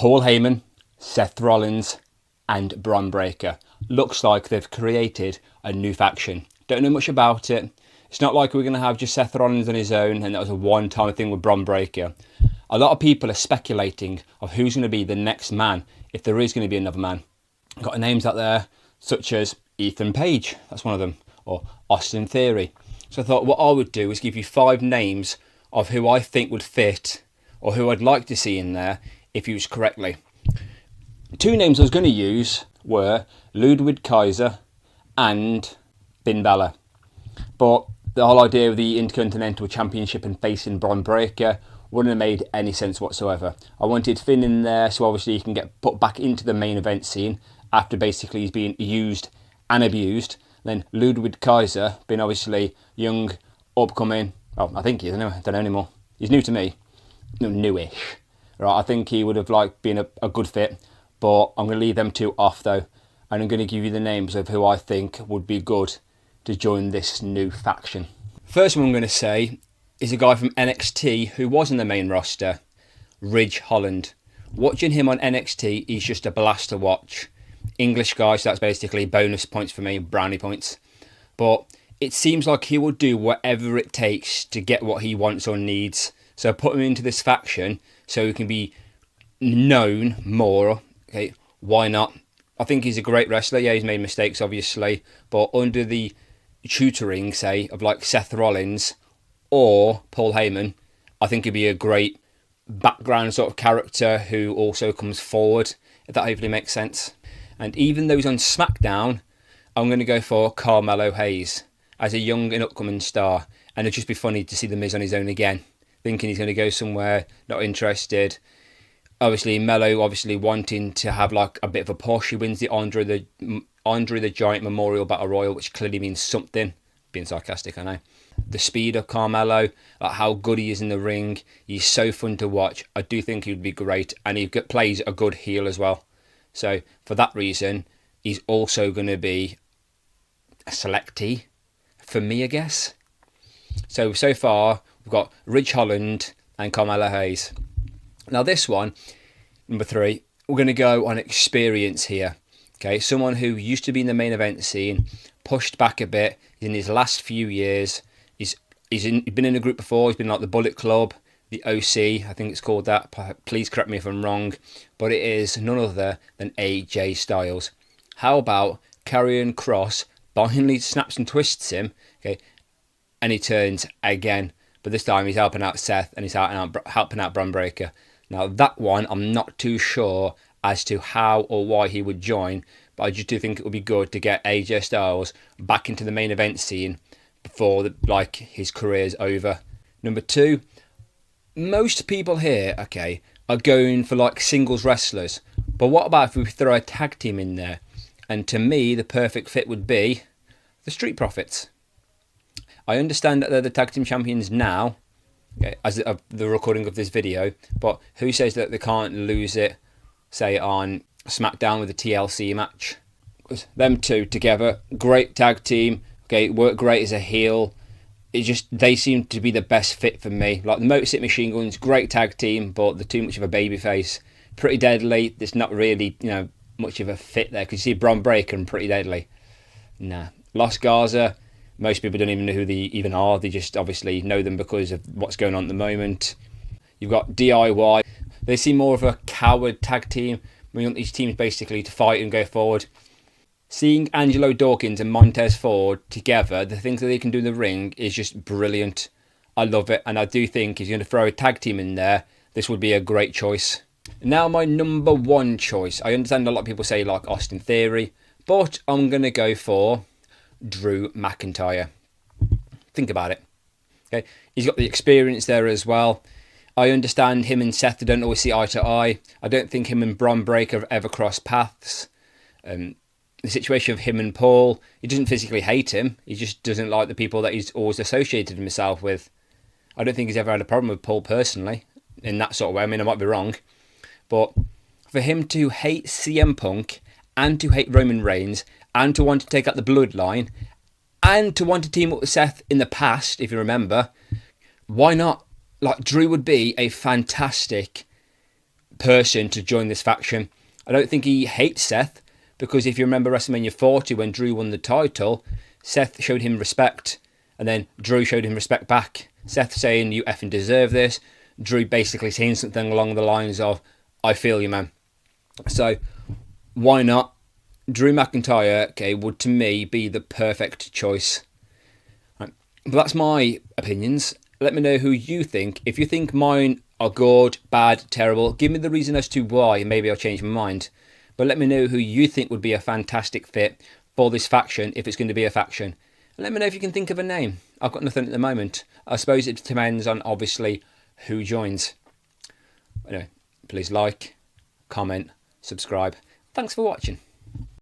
Paul Heyman, Seth Rollins and Bron Breakker. Looks like they've created a new faction. Don't know much about it. It's not like we're going to have just Seth Rollins on his own and that was a one-time thing with Bron Breakker. A lot of people are speculating of who's going to be the next man, if there is going to be another man. I've got names out there such as Ethan Page, that's one of them, or Austin Theory. So I thought what I would do is give you 5 names of who I think would fit or who I'd like to see in there if used correctly. 2 names I was going to use were Ludwig Kaiser and Finn Balor. But the whole idea of the Intercontinental Championship and facing Bron Breakker wouldn't have made any sense whatsoever. I wanted Finn in there so obviously he can get put back into the main event scene after basically he's been used and abused. Then Ludwig Kaiser, being obviously young, upcoming, well, I think he is, I don't know anymore. He's new to me, newish. Right, I think he would have been a good fit, but I'm going to leave them 2 off though, and I'm going to give you the names of who I think would be good to join this new faction. First one I'm going to say is a guy from NXT who was in the main roster, Ridge Holland. Watching him on NXT, he's just a blast to watch. English guy, so that's basically bonus points for me, brownie points. But it seems like he will do whatever it takes to get what he wants or needs. So put him into this faction so he can be known more. Okay, why not? I think he's a great wrestler. Yeah, he's made mistakes, obviously. But under the tutoring, say, of like Seth Rollins or Paul Heyman, I think he'd be a great background sort of character who also comes forward, if that hopefully makes sense. And even though he's on SmackDown, I'm going to go for Carmelo Hayes as a young and upcoming star. And it'd just be funny to see The Miz on his own again, thinking he's going to go somewhere, not interested. Obviously, Melo wanting to have like a bit of a push. He wins the Andre the Giant Memorial Battle Royal, which clearly means something. Being sarcastic, I know. The speed of Carmelo, like how good he is in the ring. He's so fun to watch. I do think he would be great. And he plays a good heel as well. So for that reason, he's also going to be a selectee for me, I guess. So far, we've got Ridge Holland and Carmelo Hayes. Now this one, number 3, we're going to go on experience here. Okay, someone who used to be in the main event scene, pushed back a bit in his last few years. He's been in a group before. He's been like the Bullet Club, the OC, I think it's called that. Please correct me if I'm wrong. But it is none other than AJ Styles. How about Karrion Kross finally snaps and twists him, okay, and he turns again. But this time he's helping out Seth and he's helping out Bron Breakker. Now that one, I'm not too sure as to how or why he would join, but I just do think it would be good to get AJ Styles back into the main event scene before his career's over. Number 2, most people here, okay, are going for like singles wrestlers. But what about if we throw a tag team in there? And to me, the perfect fit would be the Street Profits. I understand that they're the tag team champions now, okay, as of the recording of this video, but who says that they can't lose it, say, on SmackDown with a TLC match? Them 2 together, great tag team, okay, work great as a heel. They seem to be the best fit for me. Like the Motor City Machine Guns, great tag team, but they're too much of a babyface. Pretty Deadly, there's not really, much of a fit there, because you see Bron Breakker and Pretty Deadly. Nah. Los Garza, most people don't even know who they even are. They just obviously know them because of what's going on at the moment. You've got DIY. They seem more of a coward tag team. We want these teams basically to fight and go forward. Seeing Angelo Dawkins and Montez Ford together, the things that they can do in the ring is just brilliant. I love it, and I do think if you're going to throw a tag team in there, this would be a great choice. Now my number 1 choice. I understand a lot of people say like Austin Theory, but I'm going to go for Drew McIntyre. Think about it. Okay, he's got the experience there as well. I understand him and Seth don't always see eye to eye. I don't think him and Bron Breakker have ever crossed paths. The situation of him and Paul, he doesn't physically hate him. He just doesn't like the people that he's always associated himself with. I don't think he's ever had a problem with Paul personally, in that sort of way. I mean, I might be wrong. But for him to hate CM Punk and to hate Roman Reigns and to want to take out the bloodline and to want to team up with Seth in the past, if you remember, why not? Like, Drew would be a fantastic person to join this faction. I don't think he hates Seth, because if you remember WrestleMania 40 when Drew won the title, Seth showed him respect, and then Drew showed him respect back. Seth saying, "You effing deserve this." Drew basically saying something along the lines of, "I feel you, man." So why not? Drew McIntyre, okay, would to me be the perfect choice. Right. But that's my opinions. Let me know who you think. If you think mine are good, bad, terrible, give me the reason as to why, and maybe I'll change my mind. But let me know who you think would be a fantastic fit for this faction, if it's going to be a faction. And let me know if you can think of a name. I've got nothing at the moment. I suppose it depends on, obviously, who joins. Anyway, please like, comment, subscribe. Thanks for watching.